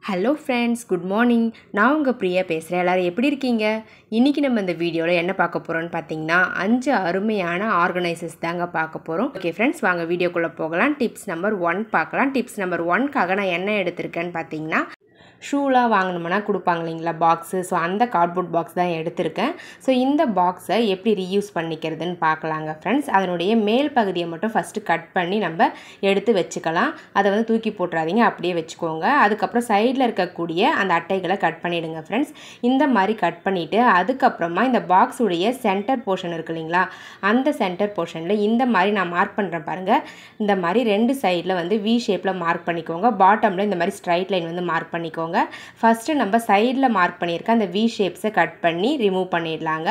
Hello friends, good morning. நான் உங்கள் பிரியா பேசுகிறேன். எல்லோரும் எப்படி இருக்கீங்க? இன்றைக்கி நம்ம இந்த வீடியோவில் என்ன பார்க்க போகிறோன்னு பார்த்தீங்கன்னா 5 அருமையான ஆர்கனைசர்ஸ் தாங்க பார்க்க போகிறோம். ஓகே ஃப்ரெண்ட்ஸ், வாங்க வீடியோக்குள்ளே போகலாம். டிப்ஸ் நம்பர் 1 பார்க்கலாம். டிப்ஸ் நம்பர் 1க்காக நான் என்ன எடுத்திருக்கேன்னு பார்த்தீங்கன்னா, ஷூலாம் வாங்கணும்னா கொடுப்பாங்க இல்லைங்களா பாக்ஸு. ஸோ அந்த கார்ட்போர்ட் பாக்ஸ் தான் எடுத்திருக்கேன். ஸோ இந்த பாக்ஸை எப்படி ரீயூஸ் பண்ணிக்கிறதுன்னு பார்க்கலாங்க ஃப்ரெண்ட்ஸ். அதனுடைய மேல் பகுதியை மட்டும் ஃபஸ்ட்டு கட் பண்ணி நம்ம எடுத்து வச்சுக்கலாம். அதை வந்து தூக்கி போட்டுறாதீங்க, அப்படியே வச்சுக்கோங்க. அதுக்கப்புறம் சைடில் இருக்கக்கூடிய அந்த அட்டைகளை கட் பண்ணிவிடுங்க ஃப்ரெண்ட்ஸ். இந்த மாதிரி கட் பண்ணிவிட்டு அதுக்கப்புறமா இந்த பாக்ஸுடைய சென்டர் போர்ஷன் இருக்கு இல்லைங்களா, அந்த சென்டர் போர்ஷனில் இந்த மாதிரி நான் மார்க் பண்ணுறேன் பாருங்கள். இந்த மாதிரி 2 சைடில் வந்து வி ஷேப்பில் மார்க் பண்ணிக்கோங்க. பாட்டமில் இந்த மாதிரி ஸ்ட்ரைட் லைன் வந்து மார்க் பண்ணிக்கோங்க. ஃபஸ்ட்டு நம்ம சைடில் மார்க் பண்ணியிருக்க அந்த வி ஷேப்ஸை கட் பண்ணி ரிமூவ் பண்ணிடலாங்க.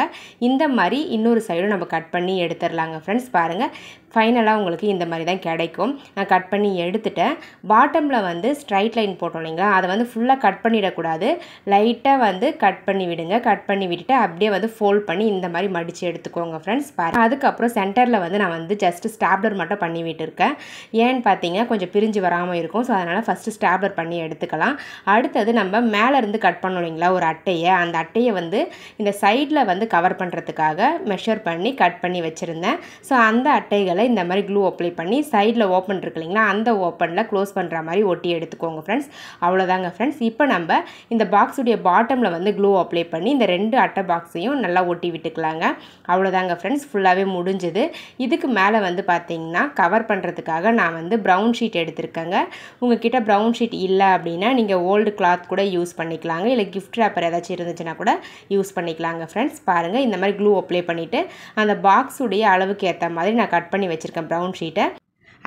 இந்த மாதிரி இன்னொரு சைடும் நம்ம கட் பண்ணி எடுத்துடலாங்க ஃப்ரெண்ட்ஸ். பாருங்கள், ஃபைனலாக உங்களுக்கு இந்த மாதிரி தான் கிடைக்கும். நான் கட் பண்ணி எடுத்துட்டேன். பாட்டமில் வந்து ஸ்ட்ரைட் லைன் போட்டோம் இல்லைங்களா, அதை வந்து ஃபுல்லாக கட் பண்ணிடக்கூடாது, லைட்டாக வந்து கட் பண்ணி விடுங்க. கட் பண்ணி விட்டுட்டு அப்படியே வந்து ஃபோல்ட் பண்ணி இந்த மாதிரி மடித்து எடுத்துக்கோங்க ஃப்ரெண்ட்ஸ். பாருங்கள், அதுக்கப்புறம் சென்டரில் வந்து நான் வந்து ஜஸ்ட்டு ஸ்டாப்லர் மட்டும் பண்ணி விட்டுருக்கேன். ஏன்னு பார்த்தீங்கன்னா கொஞ்சம் பிரிஞ்சு வராமல் இருக்கும். ஸோ அதனால் ஃபஸ்ட்டு ஸ்டாப்லர் பண்ணி எடுத்துக்கலாம். அடுத்தது நம்ம மேலேருந்து கட் பண்ணோம் இல்லைங்களா ஒரு அட்டையை, அந்த அட்டையை வந்து இந்த சைடில் வந்து கவர் பண்ணுறதுக்காக மெஷர் பண்ணி கட் பண்ணி வச்சுருந்தேன். ஸோ அந்த அட்டைகளை இந்த மாதிரி க்ளூ அப்ளை பண்ணி சைடில் ஓப்பன் இருக்கு இல்லைங்களா, அந்த ஓப்பனில் க்ளோஸ் பண்ணுற மாதிரி ஒட்டி எடுத்துக்கோங்க ஃப்ரெண்ட்ஸ். அவ்வளோதாங்க ஃப்ரெண்ட்ஸ். இப்போ நம்ம இந்த பாக்ஸுடைய பாட்டமில் வந்து க்ளூ அப்ளை பண்ணி இந்த 2 அட்டை பாக்ஸையும் நல்லா ஒட்டி விட்டுக்கலாங்க. அவ்வளோதாங்க ஃப்ரெண்ட்ஸ், ஃபுல்லாகவே முடிஞ்சுது. இதுக்கு மேலே வந்து பார்த்தீங்கன்னா கவர் பண்ணுறதுக்காக நான் வந்து ப்ரௌன் ஷீட் எடுத்திருக்கேங்க. உங்ககிட்ட ப்ரௌன் ஷீட் இல்லை அப்படின்னா நீங்கள் ஓல்டு கிளாத் கூட யூஸ் பண்ணிக்கலாங்க, இல்லை கிஃப்ட் ரேப்பர் ஏதாச்சும் இருந்துச்சுன்னா கூட யூஸ் பண்ணிக்கலாங்க ஃப்ரெண்ட்ஸ். பாருங்கள், இந்த மாதிரி க்ளூ அப்ளை பண்ணிவிட்டு அந்த பாக்ஸுடைய அளவுக்கு ஏற்ற மாதிரி நான் கட் பண்ணி வச்சுருக்கேன் ப்ரௌன் ஷீட்டை.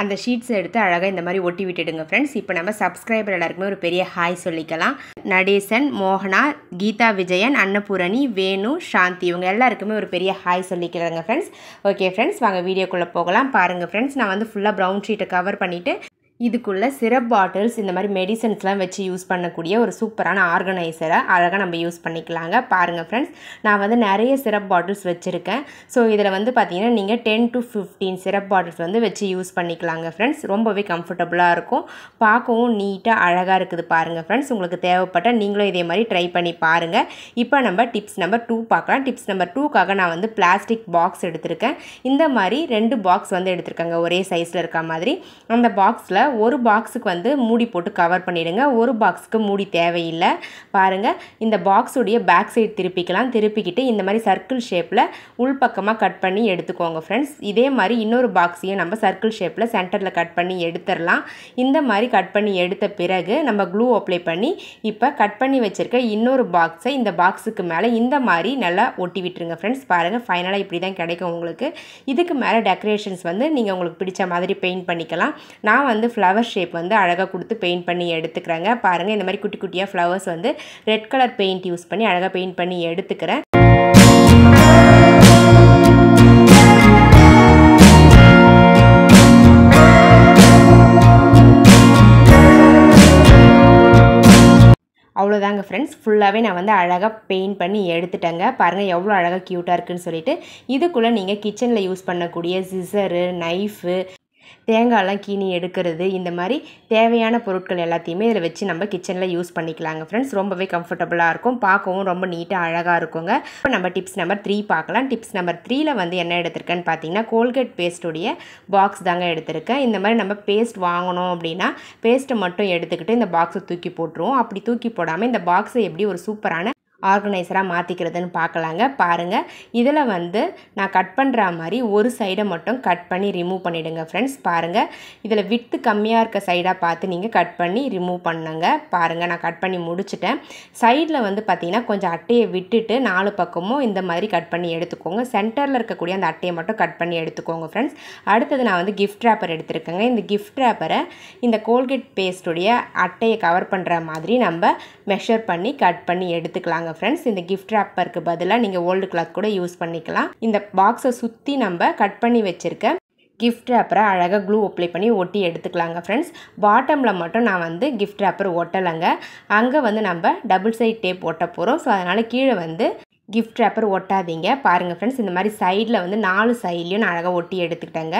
அந்த ஷீட்ஸை எடுத்து அழகாக இந்த மாதிரி ஒட்டி விட்டுடுங்க ஃப்ரெண்ட்ஸ். இப்போ நம்ம சப்ஸ்கிரைபர் எல்லாருக்குமே ஒரு பெரிய ஹாய் சொல்லிக்கலாம். நடேசன், மோகனா, கீதா விஜயன், அன்னபூரணி, வேணு, சாந்தி, இவங்க எல்லாருக்குமே ஒரு பெரிய ஹாய் சொல்லிக்கிறாங்க ஃப்ரெண்ட்ஸ். ஓகே ஃப்ரெண்ட்ஸ், வாங்க வீடியோக்குள்ளே போகலாம். பாருங்கள் ஃப்ரெண்ட்ஸ், நான் வந்து ஃபுல்லாக ப்ரௌன் ஷீட்டை கவர் பண்ணிவிட்டு இதுக்குள்ளே சிரப் பாட்டில்ஸ் இந்த மாதிரி மெடிசன்ஸ்லாம் வச்சு யூஸ் பண்ணக்கூடிய ஒரு சூப்பரான ஆர்கனைசரை அழகாக நம்ம யூஸ் பண்ணிக்கலாங்க. பாருங்கள் ஃப்ரெண்ட்ஸ், நான் வந்து நிறைய சிரப் பாட்டில்ஸ் வச்சுருக்கேன். ஸோ இதில் வந்து பார்த்தீங்கன்னா நீங்கள் 10 to 15 சிரப் பாட்டில்ஸ் வந்து வச்சு யூஸ் பண்ணிக்கலாங்க ஃப்ரெண்ட்ஸ். ரொம்பவே கம்ஃபர்டபுளாக இருக்கும், பார்க்கவும் நீட்டாக அழகாக இருக்குது. பாருங்கள் ஃப்ரெண்ட்ஸ், உங்களுக்கு தேவைப்பட்ட நீங்களும் இதே மாதிரி ட்ரை பண்ணி பாருங்கள். இப்போ நம்ம டிப்ஸ் நம்பர் 2 பார்க்கலாம். டிப்ஸ் நம்பர் 2க்காக நான் வந்து பிளாஸ்டிக் பாக்ஸ் எடுத்திருக்கேன். இந்த மாதிரி 2 பாக்ஸ் வந்து எடுத்திருக்காங்க ஒரே சைஸில் இருக்க மாதிரி. அந்த பாக்ஸில் ஒரு பாக்ஸுக்கு வந்து மூடி போட்டு கவர் பண்ணிவிடுங்க, ஒரு பாக்ஸுக்கு மூடி தேவையில்லை. பாருங்கள், இந்த பாக்ஸுடைய பேக் சைடு திருப்பிக்கலாம். திருப்பிக்கிட்டு இந்த மாதிரி சர்க்கிள் ஷேப்பில் உள்பக்கமாக கட் பண்ணி எடுத்துக்கோங்க ஃப்ரெண்ட்ஸ். இதே மாதிரி இன்னொரு பாக்ஸையும் நம்ம சர்க்கிள் ஷேப்பில் சென்டரில் கட் பண்ணி எடுத்துடலாம். இந்த மாதிரி கட் பண்ணி எடுத்த பிறகு நம்ம க்ளூ அப்ளை பண்ணி இப்போ கட் பண்ணி வச்சுருக்க இன்னொரு பாக்ஸை இந்த பாக்ஸுக்கு மேலே இந்த மாதிரி நல்லா ஒட்டி விட்டுருங்க ஃப்ரெண்ட்ஸ். பாருங்கள், ஃபைனலாக இப்படி தான் கிடைக்கும் உங்களுக்கு. இதுக்கு மேலே டெக்கரேஷன்ஸ் வந்து நீங்கள் உங்களுக்கு பிடிச்ச மாதிரி பெயிண்ட் பண்ணிக்கலாம். நான் வந்து ஃப்ளவர் ஷேப் வந்து அழகாக கொடுத்து பெயிண்ட் பண்ணி எடுத்துக்கிறேங்க. பாருங்கள், இந்த மாதிரி குட்டி குட்டியாக ஃப்ளவர்ஸ் வந்து ரெட் கலர் பெயிண்ட் யூஸ் பண்ணி அழகாக பெயிண்ட் பண்ணி எடுத்துக்கிறேன். அவ்வளோதாங்க ஃப்ரெண்ட்ஸ், ஃபுல்லாகவே நான் வந்து அழகாக பெயிண்ட் பண்ணி எடுத்துட்டேங்க. பாருங்கள் எவ்வளோ அழகாக க்யூட்டாக இருக்குதுன்னு சொல்லிட்டு. இதுக்குள்ளே நீங்கள் கிச்சனில் யூஸ் பண்ணக்கூடிய சிசரு, நைஃபு, தேங்காயெல்லாம் கீனி எடுக்கிறது, இந்த மாதிரி தேவையான பொருட்கள் எல்லாத்தையுமே இதில் வச்சு நம்ம கிச்சனில் யூஸ் பண்ணிக்கலாங்க ஃப்ரெண்ட்ஸ். ரொம்பவே கம்ஃபர்டபுளாக இருக்கும், பார்க்கவும் ரொம்ப நீட்டாக அழகாக இருக்குங்க. இப்போ நம்ம டிப்ஸ் நம்பர் 3 பார்க்கலாம். டிப்ஸ் நம்பர் 3ல் வந்து என்ன எடுத்திருக்கேன்னு பார்த்தீங்கன்னா கோல்கேட் பேஸ்ட்டுடைய பாக்ஸ் தாங்க எடுத்திருக்கேன். இந்த மாதிரி நம்ம பேஸ்ட் வாங்கணும் அப்படின்னா பேஸ்ட்டை மட்டும் எடுத்துக்கிட்டு இந்த பாக்ஸை தூக்கி போட்டுருவோம். அப்படி தூக்கி போடாமல் இந்த பாக்ஸை எப்படி ஒரு சூப்பரான ஆர்கனைசராக மாற்றிக்கிறதுன்னு பார்க்கலாங்க. பாருங்கள், இதில் வந்து நான் கட் பண்ணுற மாதிரி ஒரு சைடை மட்டும் கட் பண்ணி ரிமூவ் பண்ணிவிடுங்க ஃப்ரெண்ட்ஸ். பாருங்கள், இதில் விட்த்து கம்மியாக இருக்க சைடாக பார்த்து நீங்கள் கட் பண்ணி ரிமூவ் பண்ணுங்க. பாருங்கள், நான் கட் பண்ணி முடிச்சிட்டேன். சைடில் வந்து பார்த்திங்கன்னா கொஞ்சம் அட்டையை விட்டுட்டு 4 பக்கமும் இந்த மாதிரி கட் பண்ணி எடுத்துக்கோங்க. சென்டரில் இருக்கக்கூடிய அந்த அட்டையை மட்டும் கட் பண்ணி எடுத்துக்கோங்க ஃப்ரெண்ட்ஸ். அடுத்தது நான் வந்து கிஃப்ட் ரேப்பர் எடுத்துருக்கேங்க. இந்த கிஃப்ட் ரேப்பரை இந்த கோல்கேட் பேஸ்ட்டுடைய அட்டையை கவர் பண்ணுற மாதிரி நம்ம மெஷர் பண்ணி கட் பண்ணி எடுத்துக்கலாங்க ஃப்ரெண்ட்ஸ். இந்த கிஃப்ட் ரேப்பருக்கு பதிலாக நீங்கள் ஓல்டு கிளாத் கூட யூஸ் பண்ணிக்கலாம். இந்த பாக்ஸை சுற்றி நம்ம கட் பண்ணி வச்சுருக்க கிஃப்ட் ரேப்பரை அழகாக க்ளூ அப்ளை பண்ணி ஒட்டி எடுத்துக்கலாங்க ஃப்ரெண்ட்ஸ். பாட்டமில் மட்டும் நான் வந்து கிஃப்ட் ரேப்பர் ஒட்டலைங்க. அங்கே வந்து நம்ம டபுள் சைட் டேப் ஒட்ட போகிறோம். ஸோ அதனால் கீழே வந்து கிஃப்ட் ரேப்பர் ஒட்டாதீங்க. பாருங்கள் ஃப்ரெண்ட்ஸ், இந்த மாதிரி சைடில் வந்து 4 சைட்லேயும் நான் அழகாக ஒட்டி எடுத்துக்கிட்டேங்க.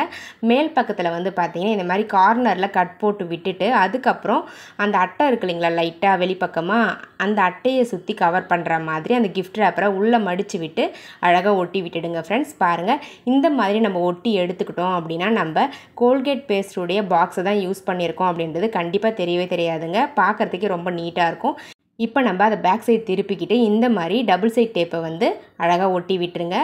மேல் பக்கத்தில் வந்து பார்த்தீங்கன்னா இந்த மாதிரி கார்னரில் கட் போட்டு விட்டுட்டு அதுக்கப்புறம் அந்த அட்டை இருக்கு இல்லைங்களா, லைட்டாக வெளிப்பக்கமாக அந்த அட்டையை சுற்றி கவர் பண்ணுற மாதிரி அந்த கிஃப்ட் ரேப்பரை உள்ளே மடித்து விட்டு அழகாக ஒட்டி விட்டுடுங்க ஃப்ரெண்ட்ஸ். பாருங்கள், இந்த மாதிரி நம்ம ஒட்டி எடுத்துக்கிட்டோம் அப்படின்னா நம்ம கோல்கேட் பேஸ்டுடைய பாக்ஸை தான் யூஸ் பண்ணியிருக்கோம் அப்படின்றது கண்டிப்பாக தெரியவே தெரியாதுங்க. பார்க்குறதுக்கே ரொம்ப நீட்டாக இருக்கும். இப்போ நம்ம அதை பேக் சைடு திருப்பிக்கிட்டு இந்த மாதிரி டபுள் சைட் டேப்பை வந்து அழகாக ஒட்டி விட்டுருங்க.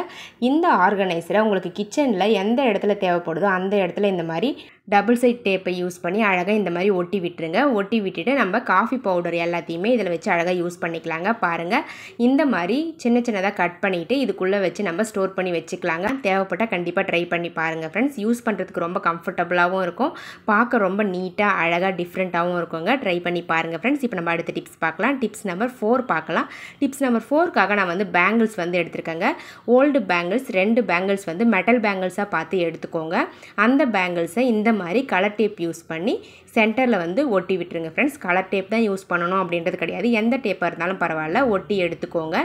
இந்த ஆர்கனைசரை உங்களுக்கு கிச்சனில் எந்த இடத்துல தேவைப்படுதோ அந்த இடத்துல இந்த மாதிரி டபுள் சைட் டேப்பை யூஸ் பண்ணி அழகாக இந்த மாதிரி ஒட்டி விட்டுருங்க. ஒட்டி விட்டுட்டு நம்ம காஃபி பவுடர் எல்லாத்தையுமே இதில் வச்சு அழகாக யூஸ் பண்ணிக்கலாங்க. பாருங்கள், இந்த மாதிரி சின்ன சின்னதாக கட் பண்ணிவிட்டு இதுக்குள்ளே வச்சு நம்ம ஸ்டோர் பண்ணி வச்சுக்கலாங்க. தேவைப்பட்டால் கண்டிப்பாக ட்ரை பண்ணி பாருங்கள் ஃப்ரெண்ட்ஸ். யூஸ் பண்ணுறதுக்கு ரொம்ப கம்ஃபர்டபுளாகவும் இருக்கும், பார்க்க ரொம்ப நீட்டாக அழகாக டிஃப்ரெண்ட்டாகவும் இருக்குங்க. ட்ரை பண்ணி பாருங்கள் ஃப்ரெண்ட்ஸ். இப்போ நம்ம அடுத்த டிப்ஸ் பார்க்கலாம். டிப்ஸ் நம்பர் 4 பார்க்கலாம். டிப்ஸ் நம்பர் 4க்காக நான் வந்து பேங்கிள்ஸ் வந்து எடுத்துருக்கேங்க. ஓல்டு பேங்கிள்ஸ் 2 பேங்கிள்ஸ் வந்து மெட்டல் பேங்கிள்ஸாக பார்த்து எடுத்துக்கோங்க. அந்த பேங்கிள்ஸை இந்த மாதிரி கலர் டேப் யூஸ் பண்ணி சென்டரில் வந்து ஒட்டி விட்டுருங்க ஃப்ரெண்ட்ஸ். கலர் டேப் தான் யூஸ் பண்ணணும் அப்படின்றது கிடையாது, எந்த டேப்பாக இருந்தாலும் பரவாயில்ல, ஒட்டி எடுத்துக்கோங்க.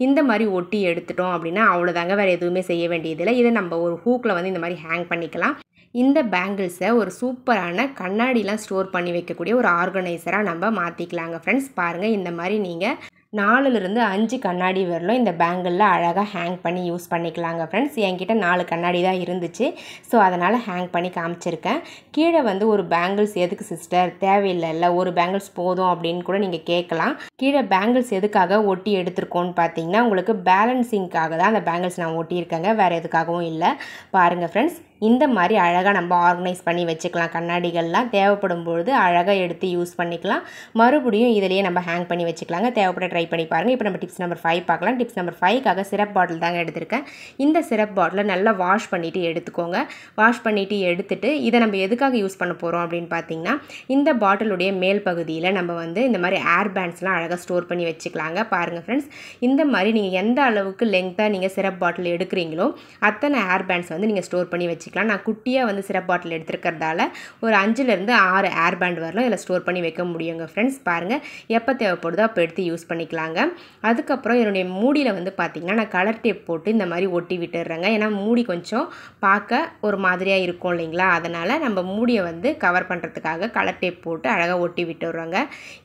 இந்த மாதிரி ஒட்டி எடுத்துட்டோம் அப்படின்னா அவ்வளோதாங்க, வேறு எதுவுமே செய்ய வேண்டியதில்லை. இதை நம்ம ஒரு ஹூக்கில் வந்து இந்த மாதிரி ஹேங் பண்ணிக்கலாம். இந்த பேங்கிள்ஸை ஒரு சூப்பரான கண்ணாடிலாம் ஸ்டோர் பண்ணி வைக்கக்கூடிய ஒரு ஆர்கனைசராக நம்ம மாற்றிக்கலாங்க ஃப்ரெண்ட்ஸ். பாருங்கள், இந்த மாதிரி நீங்கள் 4லிருந்து 5 கண்ணாடி வரலும் இந்த பேங்கிளில் அழகாக ஹேங் பண்ணி யூஸ் பண்ணிக்கலாங்க ஃப்ரெண்ட்ஸ். என்கிட்ட 4 கண்ணாடி தான் இருந்துச்சு, ஸோ அதனால் ஹேங் பண்ணி காமிச்சிருக்கேன். கீழே வந்து ஒரு பேங்கிள்ஸ் எதுக்கு சிஸ்டர், தேவையில்லை, ஒரு பேங்கிள்ஸ் போதும் அப்படின்னு கூட நீங்கள் கேட்கலாம். கீழே பேங்கிள்ஸ் எதுக்காக ஒட்டி எடுத்துருக்கோன்னு பார்த்தீங்கன்னா உங்களுக்கு பேலன்சிங்காக தான் அந்த பேங்கிள்ஸ் நான் ஒட்டியிருக்கேங்க, வேறு எதுக்காகவும் இல்லை. பாருங்கள் ஃப்ரெண்ட்ஸ், இந்த மாதிரி அழகாக நம்ம ஆர்கனைஸ் பண்ணி வச்சுக்கலாம். கண்ணாடிகள்லாம் தேவைப்படும் பொழுது அழகாக எடுத்து யூஸ் பண்ணிக்கலாம். மறுபடியும் இதிலேயே நம்ம ஹேங் பண்ணி வச்சுக்கலாங்க. தேவைப்பட ட்ரை பண்ணி பாருங்கள். இப்போ நம்ம டிப்ஸ் நம்பர் 5 பார்க்கலாம். டிப்ஸ் நம்பர் 5க்காக சிரப் பாட்டில் தாங்க எடுத்திருக்கேன். இந்த சிரப் பாட்டிலை நல்லா வாஷ் பண்ணிவிட்டு எடுத்துக்கோங்க. வாஷ் பண்ணிவிட்டு எடுத்துகிட்டு இதை நம்ம எதுக்காக யூஸ் பண்ண போகிறோம் அப்படின்னு பார்த்தீங்கன்னா இந்த பாட்டிலுடைய மேல் பகுதியில் நம்ம வந்து இந்த மாதிரி ஏர் பேண்ட்ஸ்லாம் அழகாக ஸ்டோர் பண்ணி வச்சுக்கலாங்க. பாருங்கள் ஃப்ரெண்ட்ஸ், இந்த மாதிரி நீங்கள் எந்த அளவுக்கு லெங்க்த்தாக நீங்கள் சிரப் பாட்டில் எடுக்கிறீங்களோ அத்தனை ஏர் பேண்ட்ஸ் வந்து நீங்கள் ஸ்டோர் பண்ணி வச்சுக்கலாம். நான் குட்டியாக வந்து சிரப் பாட்டில் எடுத்துருக்கிறதால ஒரு 5லிருந்து 6 ஏர் பேண்ட் வரலாம் இதில் ஸ்டோர் பண்ணி வைக்க முடியுங்க ஃப்ரெண்ட்ஸ். பாருங்கள், எப்போ தேவைப்படுதோ அப்போ எடுத்து யூஸ் பண்ணிக்கலாங்க. அதுக்கப்புறம் என்னுடைய மூடியில் வந்து பார்த்திங்கன்னா நான் கலர் டேப் போட்டு இந்த மாதிரி ஒட்டி விட்டுடுறேங்க. ஏன்னா மூடி கொஞ்சம் பார்க்க ஒரு மாதிரியாக இருக்கும் இல்லைங்களா, அதனால் நம்ம மூடியை வந்து கவர் பண்ணுறதுக்காக கலர் டேப் போட்டு அழகாக ஒட்டி விட்டுடுறோங்க.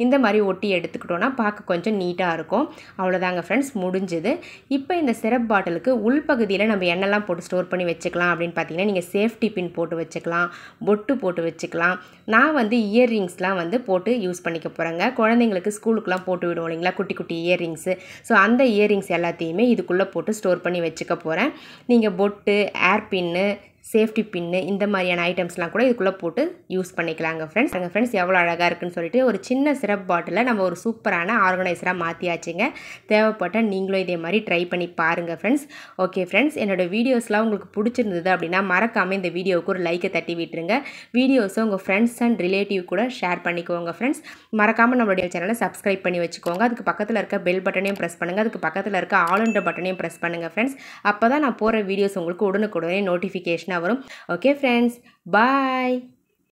இந்த மாதிரி ஒட்டி எடுத்துக்கிட்டோன்னா பார்க்க கொஞ்சம் நீட்டாக இருக்கும். அவ்வளோதாங்க ஃப்ரெண்ட்ஸ், முடிஞ்சுது. இப்போ இந்த சிரப் பாட்டிலுக்கு உள்பகுதியில் நம்ம என்னெல்லாம் போட்டு ஸ்டோர் பண்ணி வச்சுக்கலாம் அப்படின்னு பார்த்தீங்கன்னா நீங்கள் சேஃப்டி பின் போட்டு வச்சுக்கலாம், பொட்டு போட்டு வச்சுக்கலாம். நான் வந்து இயர்ரிங்ஸ்லாம் வந்து போட்டு யூஸ் பண்ணிக்க போகிறேங்க. குழந்தைங்களுக்கு ஸ்கூலுக்குலாம் போட்டு விடுவோம் இல்லைங்களா, குட்டி குட்டி இயர்ரிங்ஸு. ஸோ அந்த இயர்ரிங்ஸ் எல்லாத்தையுமே இதுக்குள்ளே போட்டு ஸ்டோர் பண்ணி வச்சுக்க போகிறேன். நீங்கள் பொட்டு, ஏர் பின்னு, சேஃப்டி பின்னு இந்த மாதிரியான ஐட்டம்ஸ்லாம் கூட இதுக்குள்ளே போட்டு யூஸ் பண்ணிக்கலாங்க ஃப்ரெண்ட்ஸ். ஃப்ரெண்ட்ஸ், எவ்வளோ அழகாக இருக்குன்னு சொல்லிட்டு ஒரு சின்ன சிரப் பாட்டிலில் நம்ம ஒரு சூப்பரான ஆர்கனைசராக மாற்றியாச்சுங்க. தேவைப்பட்டால் நீங்களும் இதே மாதிரி ட்ரை பண்ணி பாருங்கள் ஃப்ரெண்ட்ஸ். ஓகே ஃப்ரெண்ட்ஸ், என்னோடய வீடியோஸ்லாம் உங்களுக்கு பிடிச்சிருந்தது அப்படின்னா மறக்காமல் இந்த வீடியோவுக்கு ஒரு லைக்கை தட்டி விட்டுருங்க. வீடியோஸை உங்கள் ஃப்ரெண்ட்ஸ் அண்ட் ரிலேட்டிவ் கூட ஷேர் பண்ணிக்கோங்க ஃப்ரெண்ட்ஸ். மறக்காமல் நம்மளுடைய சேனலை சப்ஸ்கிரைப் பண்ணி வச்சுக்கோங்க. அதுக்கு பக்கத்தில் இருக்க பெல் பட்டனையும் ப்ரெஸ் பண்ணுங்கள். அதுக்கு பக்கத்தில் இருக்க ஆல்ன்ற பட்டனையும் ப்ரெஸ் பண்ணுங்கள் ஃப்ரெண்ட்ஸ். அப்போ தான் நான் போகிற வீடியோஸ் உங்களுக்கு உடனுக்குடனே நோட்டிஃபிகேஷனாக வரும். ஓகே ஃப்ரெண்ட்ஸ், பாய்.